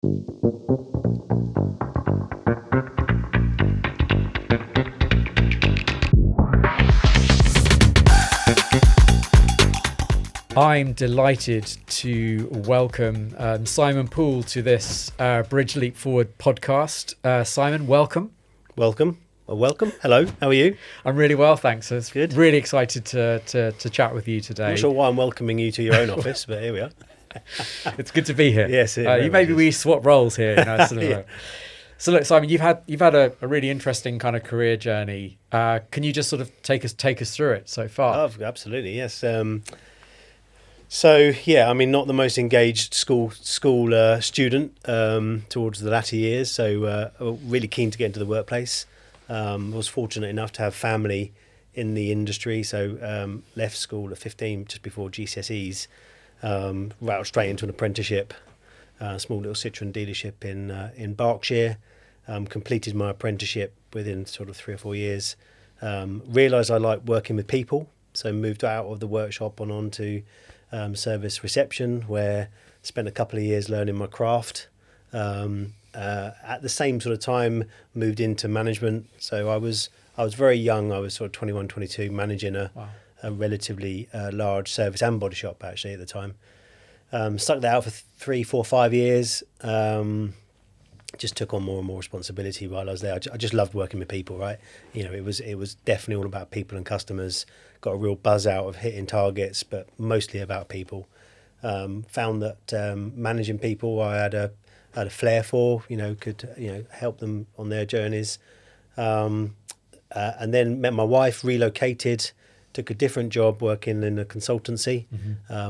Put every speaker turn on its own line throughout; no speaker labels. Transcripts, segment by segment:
I'm delighted to welcome Simon Poole to this Bridge Leap Forward podcast. Simon, welcome.
Welcome. Hello. How are you?
I'm really well, thanks. It's
good.
Really excited to chat with you today.
I'm not sure why I'm welcoming you to your own office, but here we are.
It's good to be here.
Yes,
maybe we swap roles here.
Yeah.
So look, Simon, you've had a really interesting kind of career journey. Can you just sort of take us through it so far?
Oh, absolutely, yes. So yeah, I mean, not the most engaged school student towards the latter years. So really keen to get into the workplace. I was fortunate enough to have family in the industry. So left school at 15, just before GCSEs, right straight into an apprenticeship. Small little Citroen dealership in Berkshire. Completed my apprenticeship within sort of 3 or 4 years. Realised I liked working with people, so moved out of the workshop and on to service reception, where spent a couple of years learning my craft. At the same sort of time, moved into management. So I was very young. I was sort of 21, 22, managing a relatively large service and body shop actually at the time. Stuck that out for 3, 4, 5 years. Just took on more and more responsibility while I was there. I just loved working with people, right? You know, it was definitely all about people and customers. Got a real buzz out of hitting targets, but mostly about people. Found that managing people, I had a flair for. Could help them on their journeys. And then met my wife, relocated, took a different job working in a consultancy,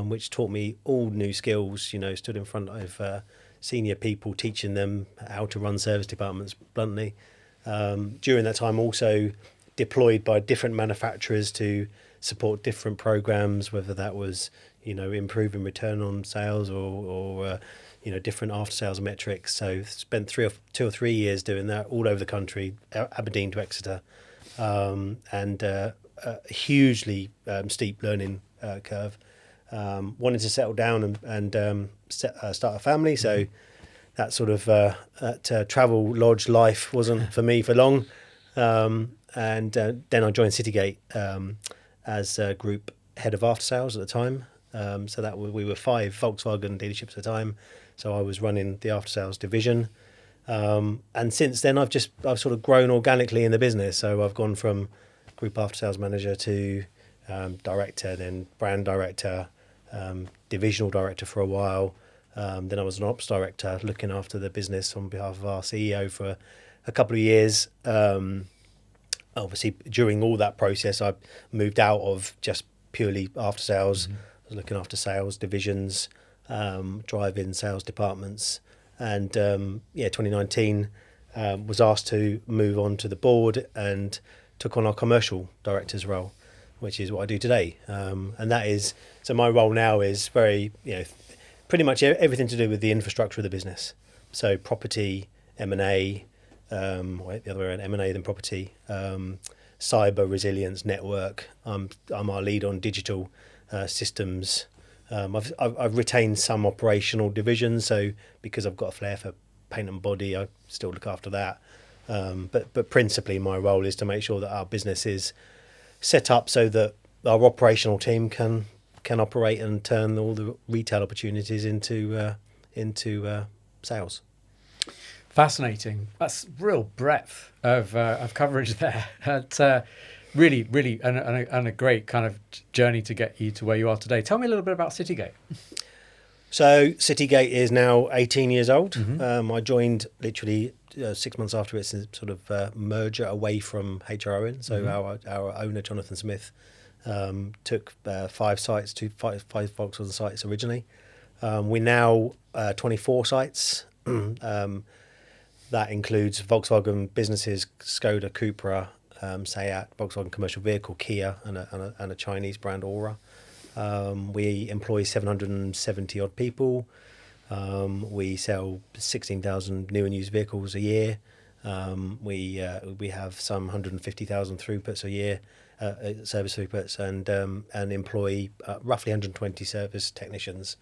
which taught me all new skills. Stood in front of senior people, teaching them how to run service departments bluntly. During that time, also deployed by different manufacturers to support different programs, whether that was improving return on sales or different after sales metrics. So spent 2 or 3 years doing that all over the country, Aberdeen to Exeter, and a hugely steep learning curve. Wanted to settle down and start a family, so that sort of that travel lodge life wasn't for me for long. And then I joined Citygate as a group head of after sales at the time. So that we were 5 Volkswagen dealerships at the time. So I was running the after sales division. And since then I've sort of grown organically in the business. So I've gone from group after sales manager to director, then brand director, divisional director for a while. Then I was an ops director looking after the business on behalf of our CEO for a couple of years. Obviously, during all that process, I moved out of just purely after sales. I was looking after sales divisions, drive-in sales departments. And 2019 was asked to move on to the board and took on our commercial director's role, which is what I do today. And that is, so my role now is very, pretty much everything to do with the infrastructure of the business. So property, M&A, the other way around, M&A then property, cyber resilience, network. I'm our lead on digital systems. I've retained some operational divisions, so because I've got a flair for paint and body, I still look after that. But principally my role is to make sure that our business is set up so that our operational team can operate and turn all the retail opportunities into sales.
Fascinating. That's real breadth of coverage there. Really, and a great kind of journey to get you to where you are today. Tell me a little bit about Citygate.
So Citygate is now 18 years old. I joined literally 6 months after its sort of merger away from HR Owen. So our owner, Jonathan Smith, took 5 sites, five Volkswagen sites originally. We're now 24 sites. That includes Volkswagen businesses, Skoda, Cupra, Seat, Volkswagen commercial vehicle, Kia, and a Chinese brand, Aura. We employ 770 odd people. We sell 16,000 new and used vehicles a year. We have some 150,000 throughputs a year, service throughputs, and employ roughly 120 service technicians,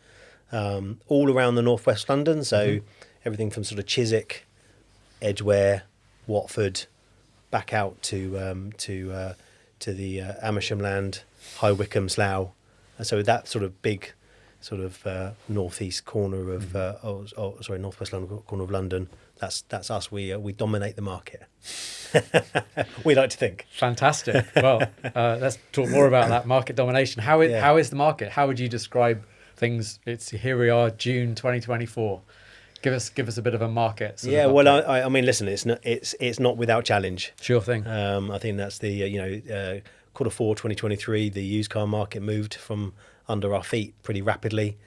all around the northwest London. So everything from sort of Chiswick, Edgware, Watford, back out to the Amersham land, High Wycombe, Slough, and so that sort of big, sort of northeast corner of northwest London corner of London. That's us. We dominate the market. We like to think.
Fantastic. Well, let's talk more about that market domination. How is the market? How would you describe things? Here we are, June 2024. Give us a bit of a market.
I mean, listen, it's not without challenge.
Sure thing.
I think that's the quarter four 2023. The used car market moved from under our feet pretty rapidly.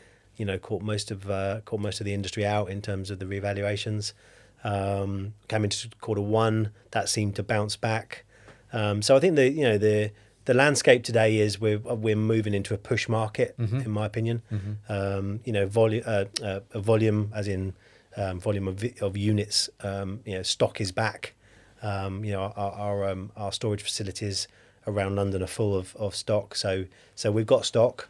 Caught most of the industry out in terms of the revaluations. Came into quarter one, that seemed to bounce back. So I think the landscape today is we're moving into a push market, in my opinion. Volume, as in volume of units. Stock is back. Our storage facilities around London are full of stock. So we've got stock.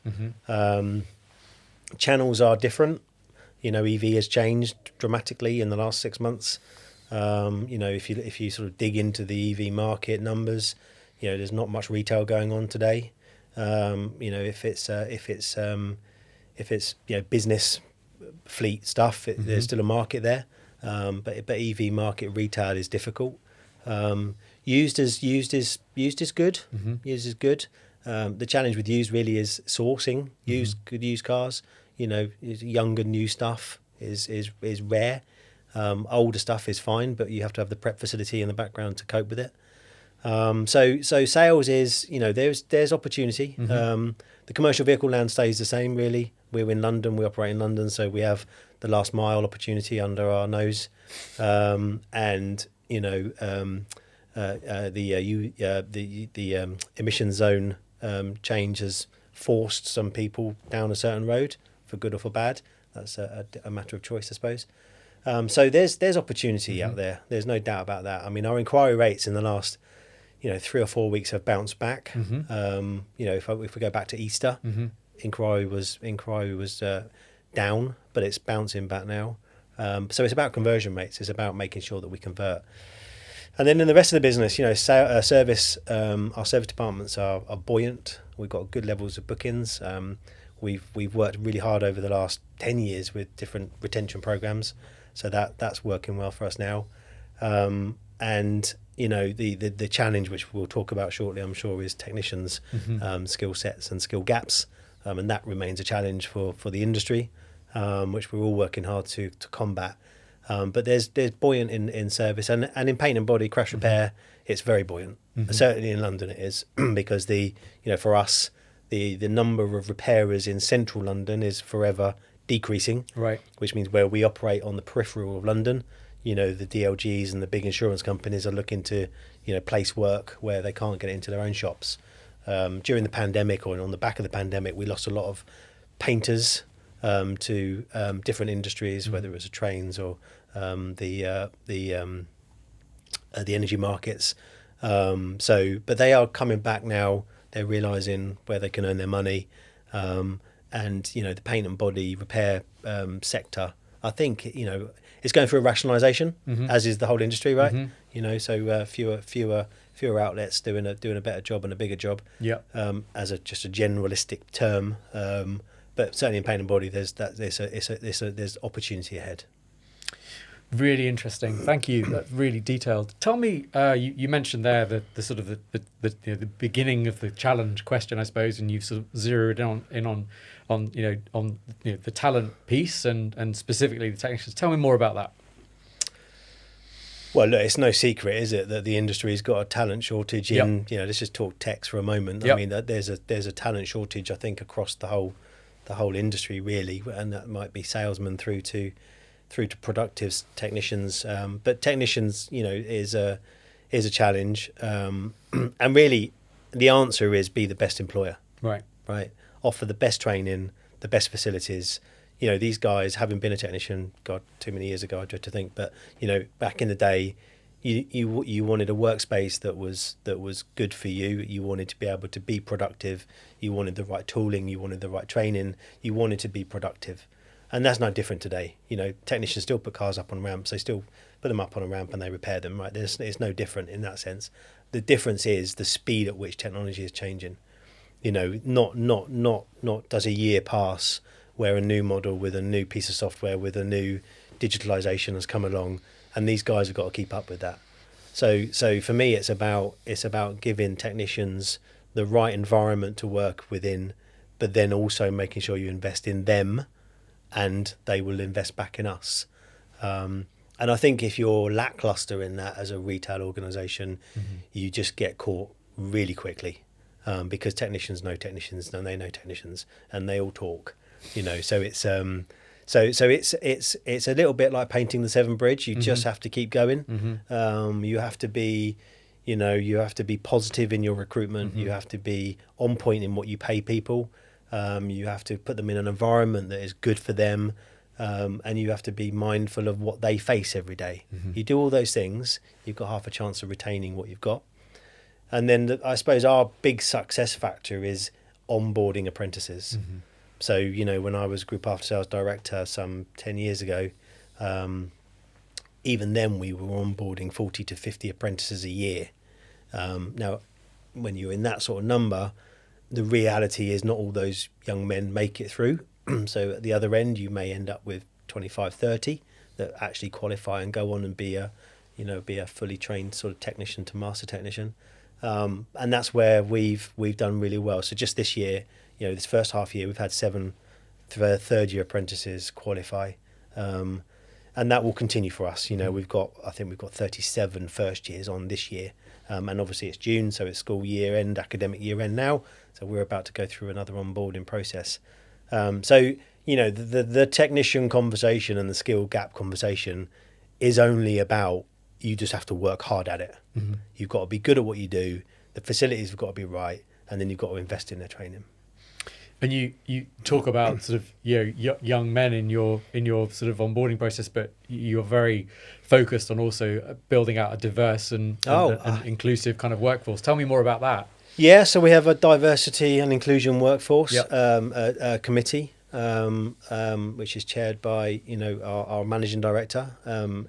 Channels are different. EV has changed dramatically in the last 6 months. If you sort of dig into the EV market numbers, there's not much retail going on today. If it's business fleet stuff, there's still a market there. But EV market retail is difficult. Used is good. Used is good. The challenge with used really is sourcing good used cars. Younger new stuff is rare. Older stuff is fine, but you have to have the prep facility in the background to cope with it. So sales is, there's opportunity. The commercial vehicle land stays the same, really. We're in London, we operate in London, so we have the last mile opportunity under our nose. The emission zone change has forced some people down a certain road, for good or for bad. That's a matter of choice, I suppose. So there's opportunity out there. There's no doubt about that. I mean, our inquiry rates in the last 3 or 4 weeks have bounced back. If we go back to Easter, inquiry was down, but it's bouncing back now. So it's about conversion rates. It's about making sure that we convert. And then in the rest of the business, service, our service departments are buoyant. We've got good levels of bookings. We've worked really hard over the last 10 years with different retention programs, so that's working well for us now. And the challenge, which we'll talk about shortly, I'm sure, is technicians' skill sets and skill gaps, and that remains a challenge for the industry, which we're all working hard to combat. But there's buoyant in service and in paint and body crash repair. It's very buoyant. Certainly in London it is, because for us the number of repairers in central London is forever decreasing. Right. Which means where we operate on the peripheral of London, the DLGs and the big insurance companies are looking to place work where they can't get it into their own shops. During the pandemic, or on the back of the pandemic, we lost a lot of painters to different industries, whether it was the trains or the energy markets. But they are coming back now. They're realising where they can earn their money, and the paint and body repair sector, I think it's going through a rationalisation, as is the whole industry, right? So fewer outlets doing a better job and a bigger job. Yeah. As just a generalistic term, but certainly in paint and body, there's opportunity ahead.
Really interesting. Thank you. That's really detailed. Tell me, you mentioned there the sort of the beginning of the challenge question, I suppose, and you've sort of zeroed in on the talent piece and specifically the technicians. Tell me more about that.
Well, look, it's no secret, is it, that the industry's got a talent shortage in, let's just talk techs for a moment. I mean, there's a talent shortage, I think, across the whole industry, really, and that might be salesmen through to productive technicians. But technicians, is a challenge. And really, the answer is be the best employer. Right. Offer the best training, the best facilities. These guys, having been a technician, God, too many years ago, I dread to think, but back in the day, you wanted a workspace that was good for you. You wanted to be able to be productive. You wanted the right tooling. You wanted the right training. You wanted to be productive. And that's no different today. You know, technicians still put cars up on ramps. They still put them up on a ramp and they repair them, right? It's no different in that sense. The difference is the speed at which technology is changing. You know, not does a year pass where a new model with a new piece of software with a new digitalization has come along, and these guys have got to keep up with that. So for me, it's about giving technicians the right environment to work within, but then also making sure you invest in them, and they will invest back in us. And I think if you're lackluster in that as a retail organisation, you just get caught really quickly, because technicians know technicians and they know technicians and they all talk. You know, so it's it's a little bit like painting the Severn Bridge. You just have to keep going. You have to be, you know, you have to be positive in your recruitment. You have to be on point in what you pay people. You have to put them in an environment that is good for them, and you have to be mindful of what they face every day. You do all those things, you've got half a chance of retaining what you've got. And then I suppose our big success factor is onboarding apprentices. So, you know, when I was group after sales director some 10 years ago, even then we were onboarding 40 to 50 apprentices a year. Now, when you're in that sort of number, the reality is not all those young men make it through. So at the other end, you may end up with 25, 30 that actually qualify and go on and be a fully trained sort of technician to master technician. And that's where we've done really well. So just this year, you know, this first half year, we've had 7 third year apprentices qualify. And that will continue for us. You know, I think we've got 37 first years on this year. And obviously it's June, so it's school year end, academic year end now. So we're about to go through another onboarding process. So, you know, the technician conversation and the skill gap conversation is only about, you just have to work hard at it. You've got to be good at what you do. The facilities have got to be right. And then you've got to invest in their training.
And you talk about sort of, you know, young men in your sort of onboarding process, but you're very focused on also building out a diverse and inclusive kind of workforce. Tell me more about that.
Yeah, so we have a diversity and inclusion workforce
Yep.
a committee, which is chaired by, you know, our managing director.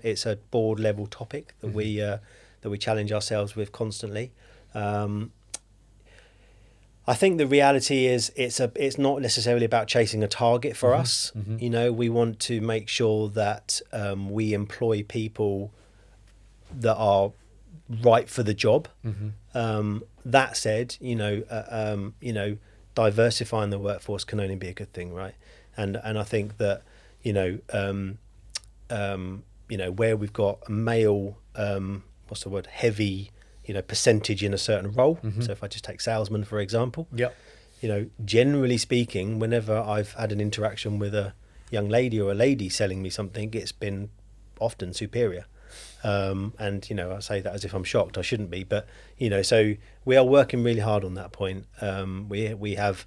It's a board level topic that we challenge ourselves with constantly. I think the reality is it's not necessarily about chasing a target for us. You know, we want to make sure that we employ people that are right for the job. That said, you know, diversifying the workforce can only be a good thing, right? And I think that, you know, where we've got a male, heavy, you know, percentage in a certain role. So if I just take salesman, for example,
Yep.
you know, generally speaking, whenever I've had an interaction with a young lady or a lady selling me something, it's been often superior. And, you know, I say that as if I'm shocked. I shouldn't be. But, you know, so we are working really hard on that point. We have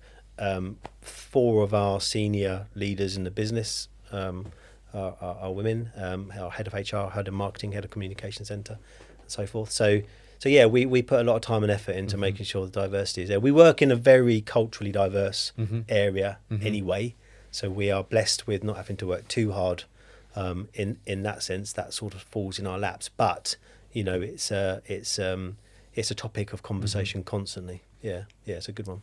4 of our senior leaders in the business are women, our head of HR, head of marketing, head of communication centre, and so forth. So yeah, we put a lot of time and effort into making sure the diversity is there. We work in a very culturally diverse area anyway, so we are blessed with not having to work too hard in that sense. That sort of falls in our laps. But you know, it's a topic of conversation constantly. Yeah, it's a good one.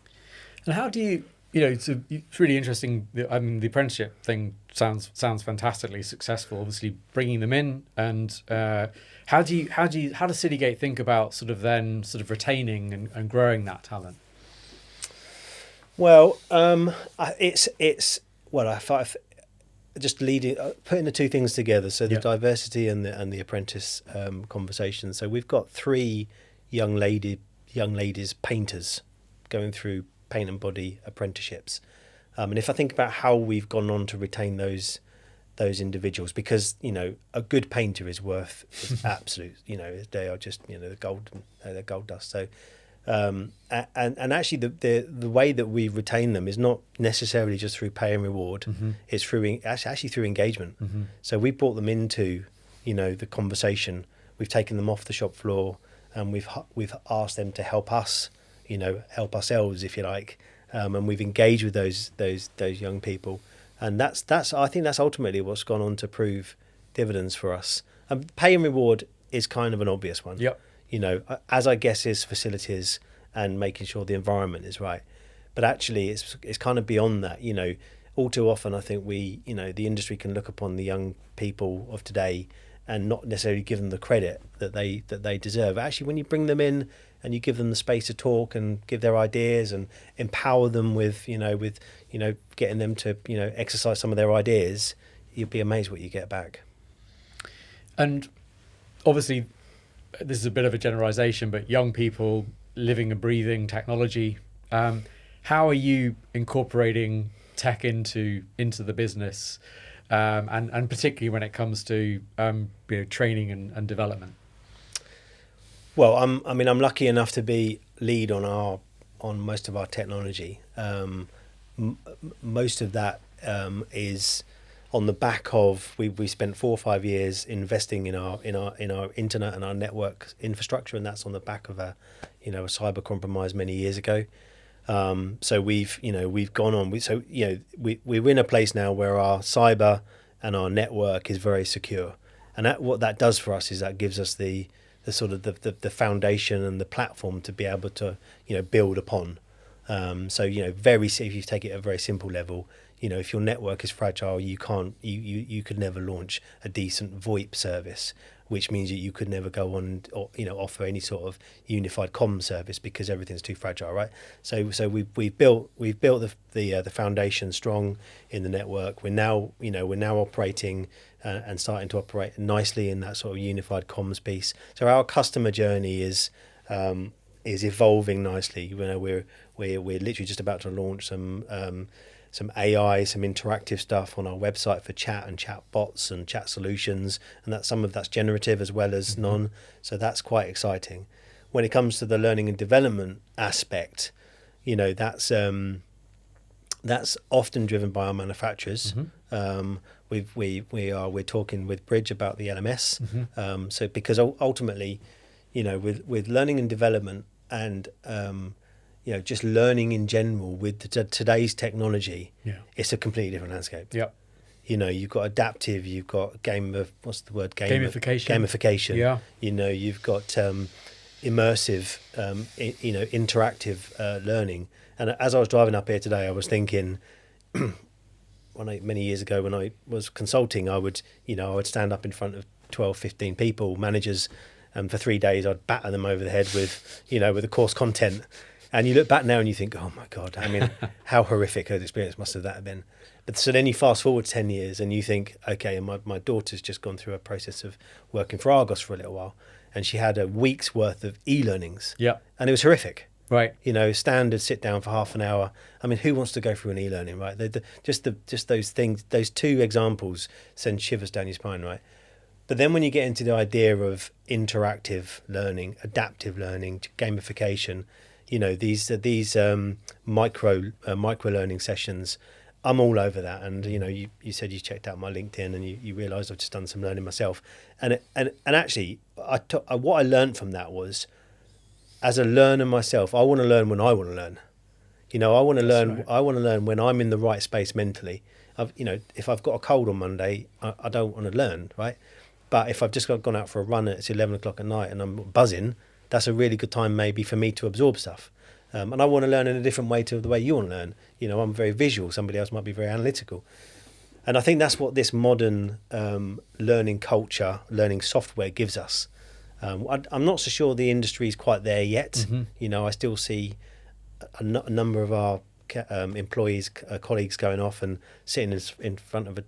And how do you? You know, it's really interesting. I mean, the apprenticeship thing sounds fantastically successful. Obviously, bringing them in, and how does Citygate think about sort of then sort of retaining and growing that talent?
Well, it's just leading, putting the two things together. So the diversity and the apprentice conversation. So we've got 3 young ladies painters going through paint and body apprenticeships, and if I think about how we've gone on to retain those individuals, because you know a good painter is absolute, you know, they are just, you know, they're gold dust. So and actually the way that we retain them is not necessarily just through pay and reward. It's through actually through engagement. So we brought them into, you know, the conversation. We've taken them off the shop floor and we've asked them to help us, you know, help ourselves, if you like, and we've engaged with those young people, And that's I think that's ultimately what's gone on to prove dividends for us. And pay and reward is kind of an obvious one.
Yep.
You know, as I guess is facilities and making sure the environment is right. But actually, it's kind of beyond that. You know, all too often I think the industry can look upon the young people of today and not necessarily give them the credit that they deserve. Actually, when you bring them in and you give them the space to talk and give their ideas and empower them with getting them to exercise some of their ideas, you'd be amazed what you get back.
And obviously, this is a bit of a generalization, but young people living and breathing technology. How are you incorporating tech into the business, and particularly when it comes to training and development?
Well, I'm lucky enough to be lead on most of our technology. Most of that is on the back of we spent 4 or 5 years investing in our internet and our network infrastructure, and that's on the back of a cyber compromise many years ago. So we've gone on. We're in a place now where our cyber and our network is very secure, and what that does for us is that gives us the sort of the foundation and the platform to be able to build upon. If you take it at a very simple level, if your network is fragile, you could never launch a decent VoIP service, which means that you could never go on or offer any sort of unified comm service because everything's too fragile, right? So we've built the foundation strong in the network. We're now operating and starting to operate nicely in that sort of unified comms piece. So our customer journey is evolving nicely. We're literally just about to launch some AI, some interactive stuff on our website for chat and chat bots and chat solutions, and some of that's generative as well as non. So that's quite exciting. When it comes to the learning and development aspect, that's often driven by our manufacturers. We're talking with Bridge about the LMS. So because ultimately, with learning and development and just learning in general with today's technology, it's a completely different landscape.
Yep.
You've got adaptive, you've got
gamification.
Gamification.
Yeah.
You've got immersive, interactive learning. And as I was driving up here today, I was thinking, many years ago when I was consulting, I would stand up in front of 12, 15 people, managers, and for 3 days I'd batter them over the head with the course content. And you look back now and you think, oh my God, how horrific an experience must have that been. But so then you fast forward 10 years and you think, okay, and my daughter's just gone through a process of working for Argos for a little while, and she had a week's worth of e-learnings.
Yeah.
And it was horrific.
Right.
Standard sit down for half an hour. Who wants to go through an e-learning, right? Just those things, those two examples send shivers down your spine, right? But then when you get into the idea of interactive learning, adaptive learning, gamification, these micro learning sessions, I'm all over that. And you said you checked out my LinkedIn and you realised I've just done some learning myself. And actually, what I learned from that was, as a learner myself, I want to learn when I want to learn. I want to learn. Right. I want to learn when I'm in the right space mentally. If I've got a cold on Monday, I don't want to learn, right? But if I've just gone out for a run and it's 11 o'clock at night and I'm buzzing, that's a really good time maybe for me to absorb stuff. And I want to learn in a different way to the way you want to learn. I'm very visual. Somebody else might be very analytical. And I think that's what this modern learning culture, learning software gives us. I'm not so sure the industry is quite there yet. I still see a number of our employees, colleagues going off and sitting in front of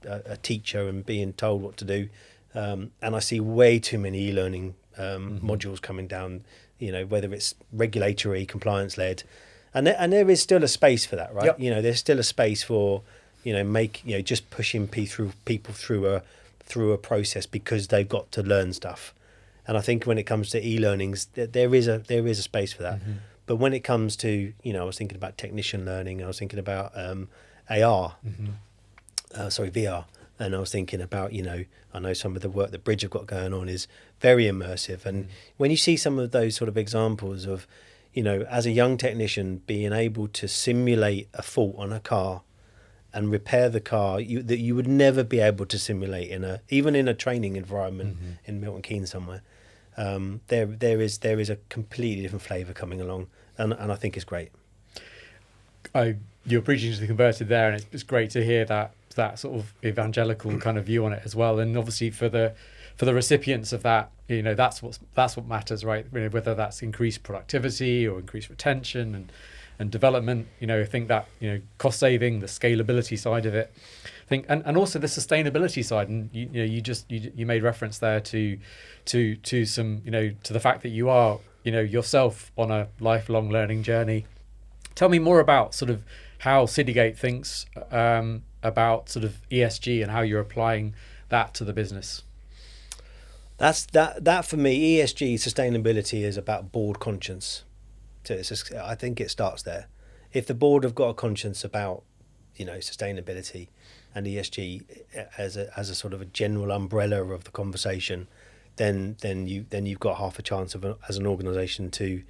a teacher and being told what to do. And I see way too many e-learning modules coming down, whether it's regulatory, compliance-led. And there is still a space for that, right?
Yep.
There's still a space for, just pushing people through a process because they've got to learn stuff. And I think when it comes to e-learnings, there is a space for that. But when it comes to, I was thinking about technician learning, I was thinking about AR, VR. And I was thinking about, I know some of the work that Bridge have got going on is very immersive. And when you see some of those sort of examples of, as a young technician being able to simulate a fault on a car and repair the car that you would never be able to simulate even in a training environment in Milton Keynes somewhere. There is a completely different flavour coming along, and I think it's great.
You're preaching to the converted there, and it's great to hear that sort of evangelical kind of view on it as well. And obviously for the recipients of that, that's what matters, right? Whether that's increased productivity or increased retention and development. I think that cost saving, the scalability side of it, and also the sustainability side. And you made reference there to some to the fact that you are yourself on a lifelong learning journey. Tell me more about sort of how Citygate thinks about sort of ESG and how you're applying that to the business.
That for me, ESG sustainability is about board conscience. So I think it starts there. If the board have got a conscience about sustainability and ESG as a sort of a general umbrella of the conversation, then you've got half a chance as an organisation to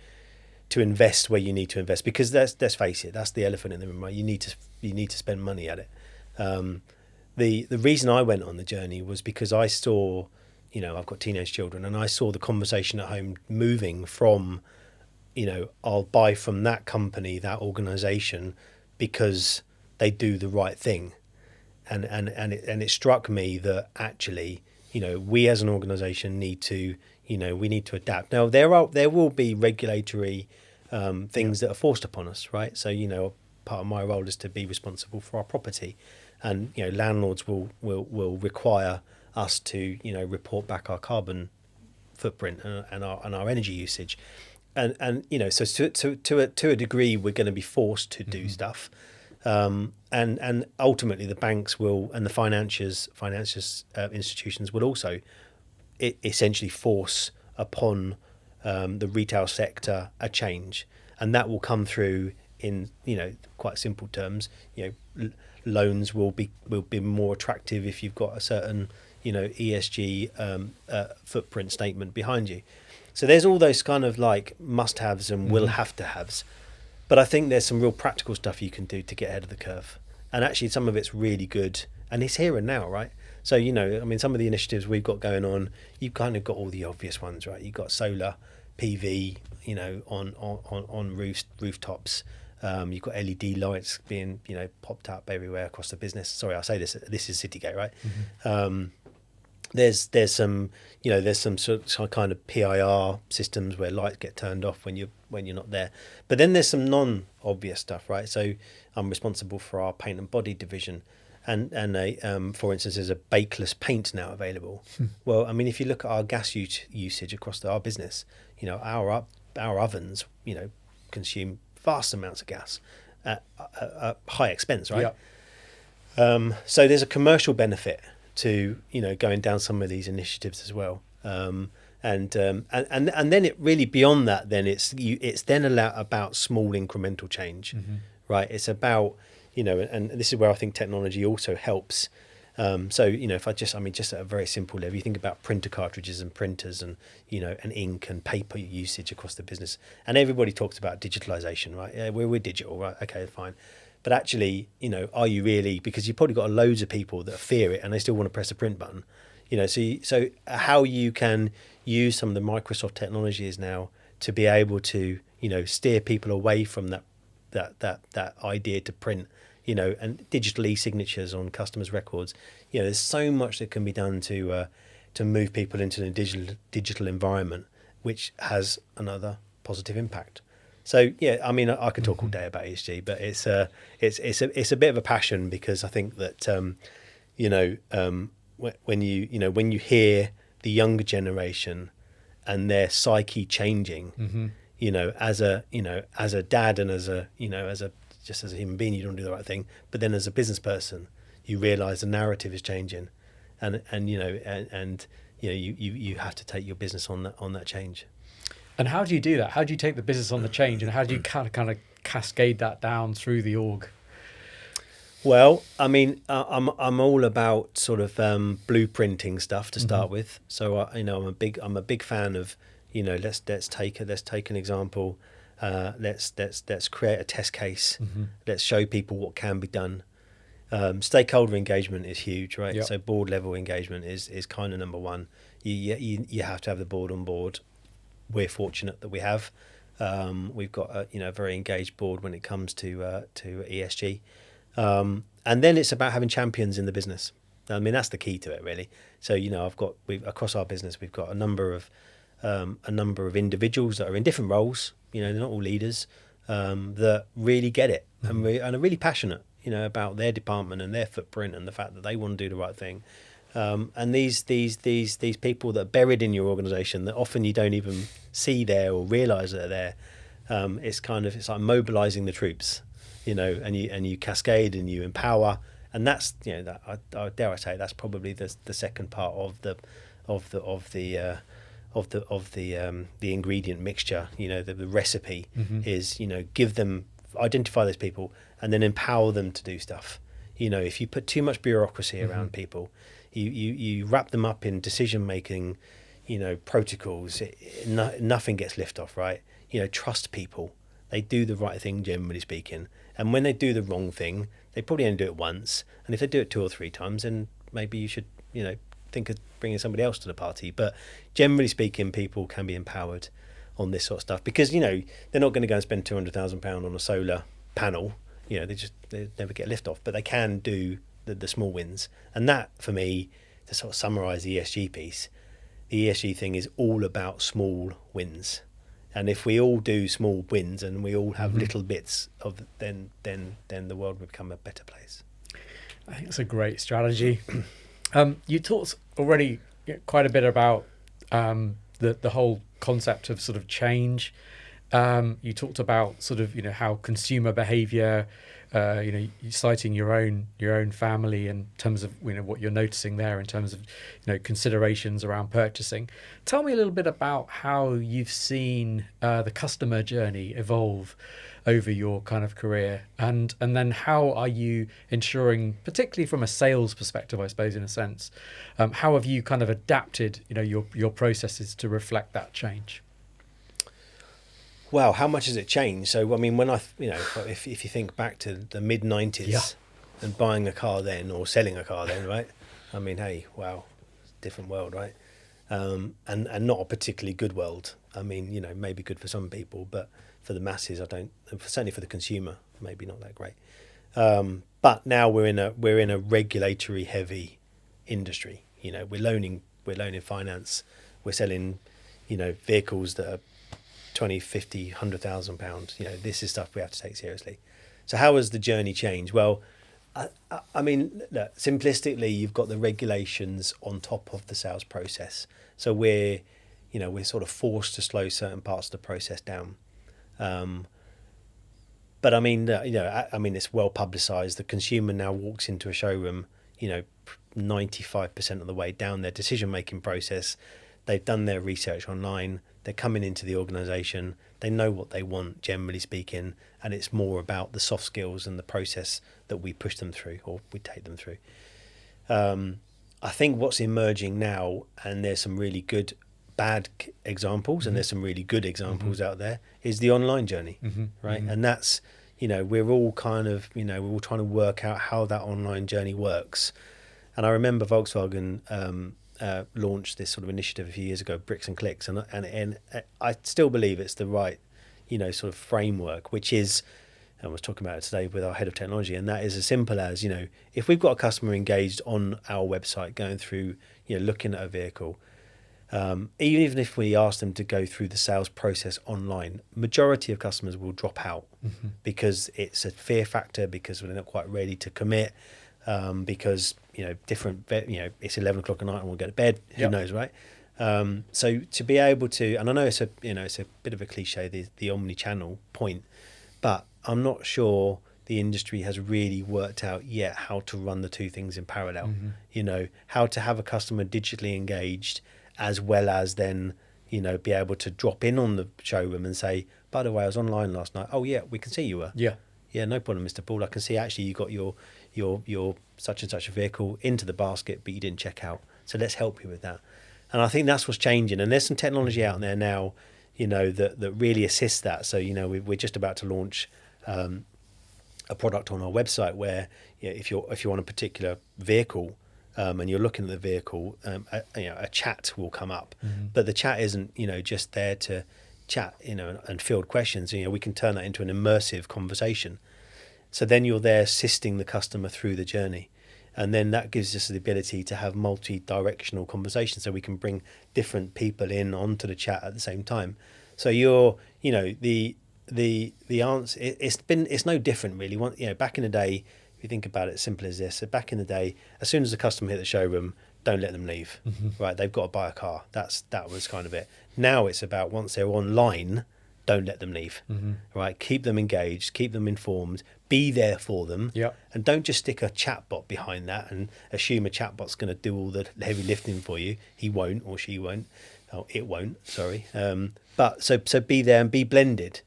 invest where you need to invest, because let's face it, that's the elephant in the room, right? You need to spend money at it. The reason I went on the journey was because I saw, I've got teenage children, and I saw the conversation at home moving from, I'll buy from that company, that organisation, because they do the right thing, and it struck me that actually, we as an organisation need to adapt. Now there will be regulatory things that are forced upon us, right? So part of my role is to be responsible for our property, and landlords will require us to report back our carbon footprint and our energy usage, and so to a degree we're going to be forced to do stuff, and ultimately the banks will, and the financiers institutions will also essentially force upon the retail sector a change, and that will come through in quite simple terms. Loans will be more attractive if you've got a certain ESG footprint statement behind you. So there's all those kind of like must-haves and will have to haves, but I think there's some real practical stuff you can do to get ahead of the curve, and actually some of it's really good, and it's here and now, right? So some of the initiatives we've got going on, you've kind of got all the obvious ones, right? You've got solar PV, on rooftops. You've got LED lights being popped up everywhere across the business. Sorry, I'll say this is Citygate, right? There's some sort of kind of PIR systems where lights get turned off when you're not there. But then there's some non-obvious stuff, right? So I'm responsible for our paint and body division, and for instance, there's a bakeless paint now available. Well, I mean, if you look at our gas usage across our business, our ovens consume vast amounts of gas at high expense, right? Yeah. So there's a commercial benefit to going down some of these initiatives as well, and then it really, beyond that, then it's then about small incremental change, right? It's about and this is where I think technology also helps. So if just at a very simple level, you think about printer cartridges and printers and and ink and paper usage across the business, and everybody talks about digitalization, right? Yeah, we're digital, right? Okay, fine. But actually, are you really? Because you've probably got loads of people that fear it and they still want to press a print button. So how you can use some of the Microsoft technologies now to be able to steer people away from that idea to print, and digital e-signatures on customers' records. There's so much that can be done to move people into a digital environment, which has another positive impact. So yeah, I mean, I could talk all day about ESG, but it's a bit of a passion, because I think that when you hear the younger generation and their psyche changing, as a dad and as a human being, you don't do the right thing, but then as a business person, you realise the narrative is changing, and you have to take your business on that change.
And how do you do that? How do you take the business on the change, and how do you kind of cascade that down through the org?
Well, I mean, I'm all about sort of blueprinting stuff to start with. So I'm a big fan of let's take an example. Let's create a test case. Let's show people what can be done. Stakeholder engagement is huge, right?
Yep.
So board level engagement is kind of number one. You have to have the board on board. We're fortunate that we have. We've got a very engaged board when it comes to ESG, and then it's about having champions in the business. I mean, that's the key to it, really. So across our business, we've got a number of individuals that are in different roles. They're not all leaders, that really get it and are really passionate, about their department and their footprint and the fact that they want to do the right thing. And these people that are buried in your organisation that often you don't even see there or realise that are there. It's like mobilising the troops, and you cascade and you empower, and that's I dare I say that's probably the second part of the ingredient mixture. The recipe is identify those people and then empower them to do stuff. If you put too much bureaucracy around people, you wrap them up in decision making, protocols. Nothing gets lift off, right? Trust people. They do the right thing, generally speaking. And when they do the wrong thing, they probably only do it once. And if they do it 2 or 3 times, then maybe you should, think of bringing somebody else to the party. But generally speaking, people can be empowered on this sort of stuff because, they're not going to go and spend £200,000 on a solar panel. They never get lift off, but they can do the small wins. And that, for me, to sort of summarise the ESG piece, the ESG thing is all about small wins. And if we all do small wins and we all have little bits of, then the world will become a better place.
I think it's a great strategy. You talked already quite a bit about the whole concept of sort of change. You talked about sort of how consumer behaviour, citing your own family in terms of what you're noticing there in terms of considerations around purchasing. Tell me a little bit about how you've seen the customer journey evolve over your kind of career, and then how are you ensuring, particularly from a sales perspective, I suppose, in a sense, how have you kind of adapted your processes to reflect that change?
Wow, how much has it changed? So, I mean, when if you think back to the mid 90s and buying a car then or selling a car then, right? I mean, hey, wow, different world, right? And not a particularly good world. I mean, maybe good for some people, but for the masses, certainly for the consumer, maybe not that great. But now we're in a regulatory heavy industry. We're loaning finance, we're selling, vehicles that are 20, 50, 100,000 pounds. This is stuff we have to take seriously. So how has the journey changed? Well, I mean, look, simplistically, you've got the regulations on top of the sales process. So we're sort of forced to slow certain parts of the process down. But I mean, it's well publicised. The consumer now walks into a showroom, 95% of the way down their decision-making process. They've done their research online. They're coming into the organisation. They know what they want, generally speaking, and it's more about the soft skills and the process that we push them through or we take them through. I think what's emerging now, and there's some really good bad examples and there's some really good examples out there, is the online journey, right? And that's, we're all kind of, we're all trying to work out how that online journey works. And I remember Volkswagen launched this sort of initiative a few years ago, Bricks and Clicks, and I still believe it's the right, sort of framework, which is, I was talking about it today with our head of technology, and that is as simple as, if we've got a customer engaged on our website going through, looking at a vehicle, even if we ask them to go through the sales process online, majority of customers will drop out because it's a fear factor, because they're not quite ready to commit, because it's 11 o'clock at night and we'll go to bed. Who knows, right? So to be able to, and I know it's a bit of a cliche, the omni-channel point, but I'm not sure the industry has really worked out yet how to run the two things in parallel. How to have a customer digitally engaged as well as then be able to drop in on the showroom and say, by the way, I was online last night. Oh yeah, we can see you were. Yeah, no problem, Mr. Poole. I can see actually you got your such and such a vehicle into the basket, but you didn't check out. So let's help you with that. And I think that's what's changing. And there's some technology out there now, that really assists that. So we're just about to launch a a product on our website where, if you're on a particular vehicle, and you're looking at the vehicle, a chat will come up, but the chat isn't just there to chat and field questions. We can turn that into an immersive conversation. So then you're there assisting the customer through the journey. And then that gives us the ability to have multi-directional conversations, so we can bring different people in onto the chat at the same time. So the answer, it's no different really. Back in the day, if you think about it, simple as this. So back in the day, as soon as the customer hit the showroom, don't let them leave. Right? They've got to buy a car. That was kind of it. Now it's about, once they're online, don't let them leave. Right? Keep them engaged, keep them informed, be there for them, and don't just stick a chatbot behind that and assume a chatbot's going to do all the heavy lifting for you. He won't, or she won't. Oh, it won't. Sorry. But so be there and be blended,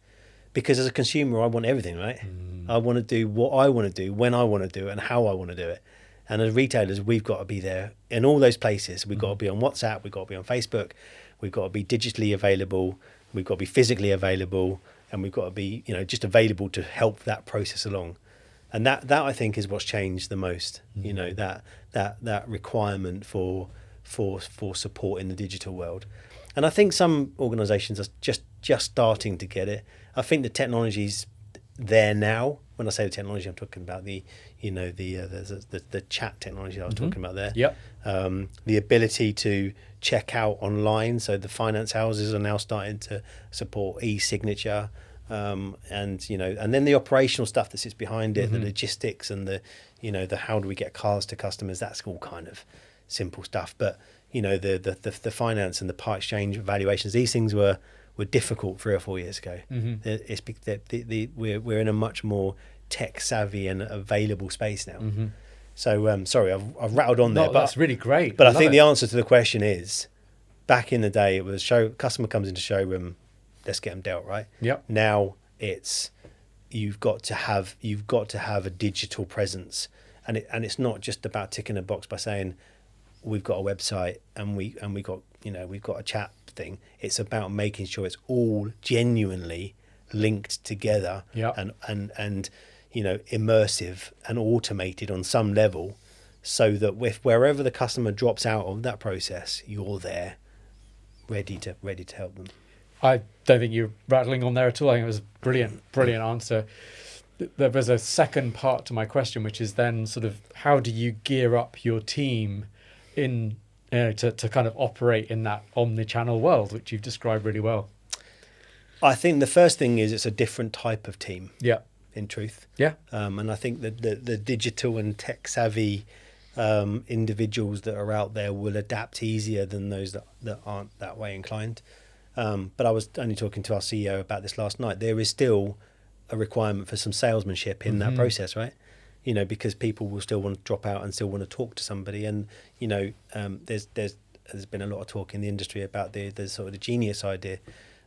because as a consumer, I want everything, right? I want to do what I want to do, when I want to do it, and how I want to do it. And as retailers, we've got to be there in all those places. We've got to be on WhatsApp. We've got to be on Facebook. We've got to be digitally available. We've got to be physically available. And we've got to be, just available to help that process along. And that I think is what's changed the most. That requirement for support in the digital world. And I think some organisations are just starting to get it. I think the technology's there now. When I say the technology, I'm talking about the chat technology I was talking about there. The ability to check out online. So the finance houses are now starting to support e-signature. And then the operational stuff that sits behind it, the logistics and the how do we get cars to customers, that's all kind of simple stuff. But the finance and the part exchange valuations, these things were difficult 3 or 4 years ago. We're in a much more tech savvy and available space now. So sorry, I've rattled on there, but
that's really great.
But I think the answer to the question is, back in the day, it was customer comes into showroom, let's get them dealt, right? Now it's you've got to have a digital presence, and it's not just about ticking a box by saying we've got a website and we've got a chat thing. It's about making sure it's all genuinely linked together and immersive and automated on some level, so that wherever the customer drops out of that process, you're there ready to help them.
I don't think you're rattling on there at all. I think it was a brilliant answer. There was a second part to my question, which is then sort of how do you gear up your team in to kind of operate in that omni-channel world, which you've described really well?
I think the first thing is it's a different type of team. In truth. And I think that the digital and tech savvy individuals that are out there will adapt easier than those that aren't that way inclined. But I was only talking to our CEO about this last night. There is still a requirement for some salesmanship in that process, right? Because people will still want to drop out and still want to talk to somebody. And there's been a lot of talk in the industry about the sort of the genius idea,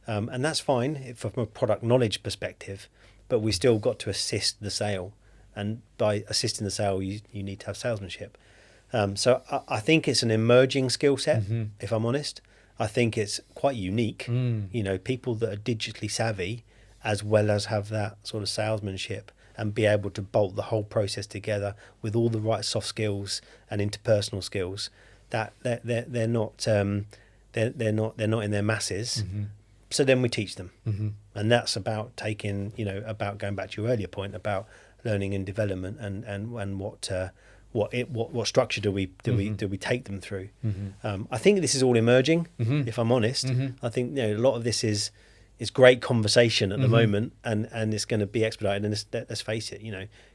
and that's fine from a product knowledge perspective. But we still got to assist the sale, and by assisting the sale, you need to have salesmanship. So I think it's an emerging skill set. If I'm honest, I think it's quite unique. People that are digitally savvy, as well as have that sort of salesmanship, and be able to bolt the whole process together with all the right soft skills and interpersonal skills. That they're not in their masses. So then we teach them, and that's about about going back to your earlier point about learning and development, and what structure do we take them through. I think this is all emerging. If I'm honest, I think a lot of this is great conversation at the moment, and it's going to be expedited. And let's face it,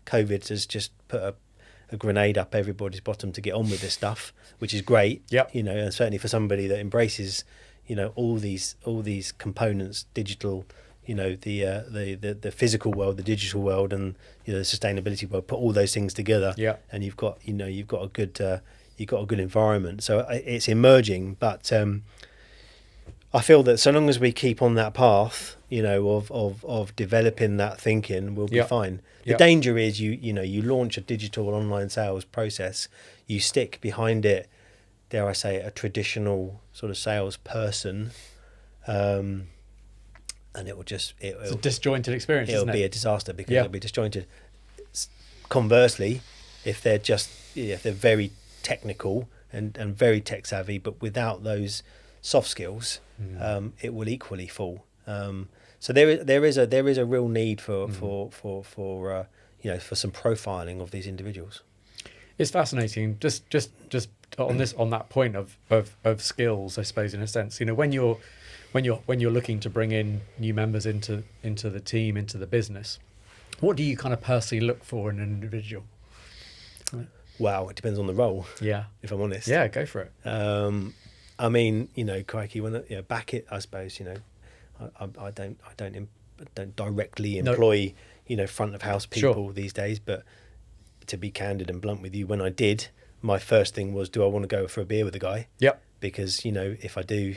COVID has just put a grenade up everybody's bottom to get on with this stuff, which is great. And certainly for somebody that embraces all these components, digital, the physical world, the digital world, and the sustainability world, put all those things together, and you've got a good environment. So it's emerging, but I feel that so long as we keep on that path, of developing that thinking, we'll be fine. The danger is you launch a digital online sales process, you stick behind it, dare I say, a traditional sort of salesperson, and it will just... It's
a disjointed experience,
it'll be a disaster, because it'll be disjointed. Conversely, if they're just if they're very technical and very tech savvy, but without those soft skills, it will equally fall. So there is a real need for for some profiling of these individuals.
It's fascinating. Just on that point of skills, I suppose, in a sense, when you're looking to bring in new members into the team, into the business, what do you kind of personally look for in an individual?
Wow, it depends on the role.
Yeah,
if I'm honest.
Yeah, go for it.
I mean, crikey, when back it, I suppose, I don't directly employ front of house people these days, but to be candid and blunt with you, when I did, my first thing was, do I want to go for a beer with a guy?
Yep.
Because if I do,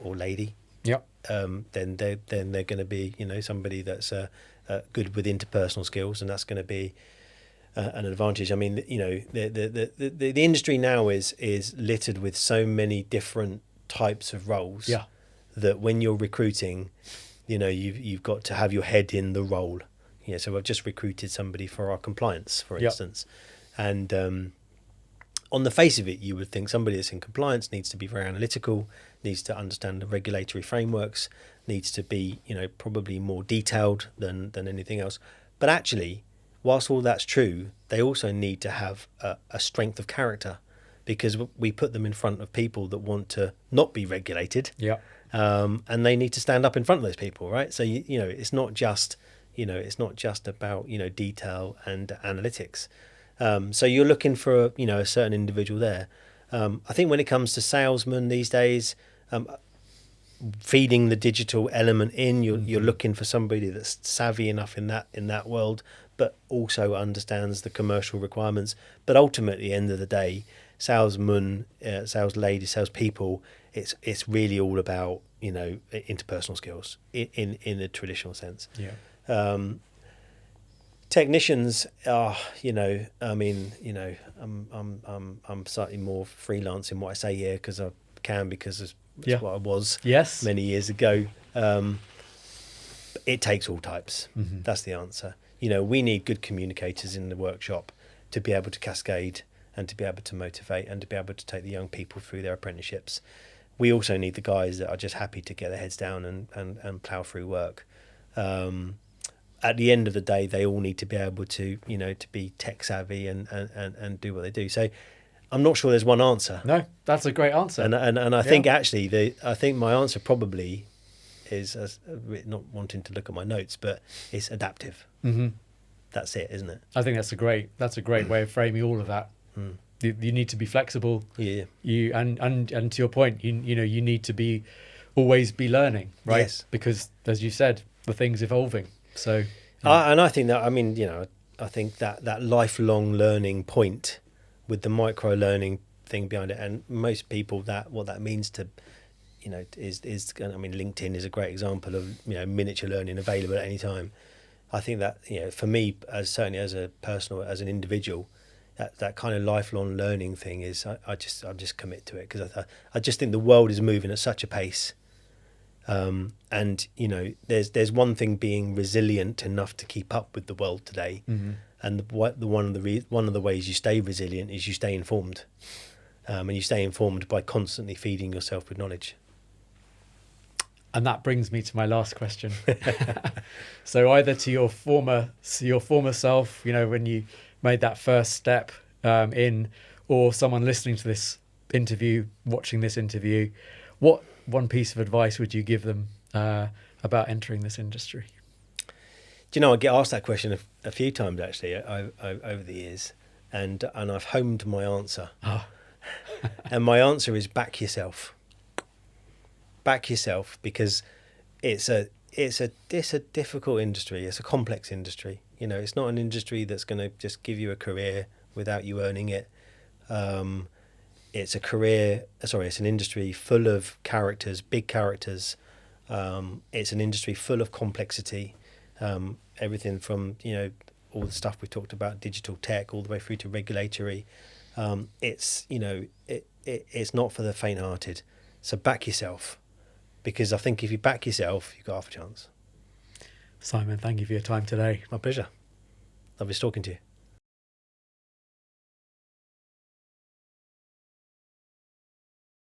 or lady,
yep,
then they're going to be somebody that's good with interpersonal skills, and that's going to be an advantage. I mean, the industry now is littered with so many different types of roles.
Yeah.
That when you're recruiting, you've got to have your head in the role. So I've just recruited somebody for our compliance, for instance, and on the face of it, you would think somebody that's in compliance needs to be very analytical, needs to understand the regulatory frameworks, needs to be probably more detailed than anything else. But actually, whilst all that's true, they also need to have a strength of character, because we put them in front of people that want to not be regulated.
Yeah.
And they need to stand up in front of those people, right? So it's not just about detail and analytics. So you're looking for a certain individual there. I think when it comes to salesmen these days, feeding the digital element in, you're looking for somebody that's savvy enough in that world, but also understands the commercial requirements. But ultimately, at the end of the day, salesmen, sales ladies, salespeople, it's really all about interpersonal skills in a traditional sense.
Yeah.
Technicians are, I'm slightly more freelance in what I say here because I can, because that's what I was many years ago. It takes all types. Mm-hmm. That's the answer. We need good communicators in the workshop to be able to cascade and to be able to motivate and to be able to take the young people through their apprenticeships. We also need the guys that are just happy to get their heads down and plough through work. At the end of the day, they all need to be able to, to be tech savvy and do what they do. So I'm not sure there's one answer.
No, that's a great answer.
And I think actually, I think my answer probably is, not wanting to look at my notes, but it's adaptive. Mm-hmm. That's it, isn't it?
I think that's a great way of framing all of that. Mm. You need to be flexible.
Yeah.
You and to your point, you need to always be learning, right?
Yes.
Because as you said, the thing's evolving. So,
and I think that, I think that lifelong learning point with the micro learning thing behind it, and most people what that means to, is LinkedIn is a great example of miniature learning available at any time. I think that for me, certainly as an individual, that kind of lifelong learning thing is I just commit to it, because I just think the world is moving at such a pace. And there's one thing being resilient enough to keep up with the world today, mm-hmm. and one of the ways you stay resilient is you stay informed, and you stay informed by constantly feeding yourself with knowledge.
And that brings me to my last question. So either to your former self, when you made that first step in, or someone listening to this interview, watching this interview, what one piece of advice would you give them about entering this industry?
Do you know, I get asked that question a few times actually over the years, and I've honed my answer. Oh. And my answer is back yourself. Back yourself, because it's a difficult industry. It's a complex industry. It's not an industry that's going to just give you a career without you earning it. It's an industry full of characters, big characters. It's an industry full of complexity. Everything from, all the stuff we talked about, digital tech, all the way through to regulatory. It's not for the faint-hearted. So back yourself, because I think if you back yourself, you've got half a chance.
Simon, thank you for your time today.
My pleasure. Lovely talking to you.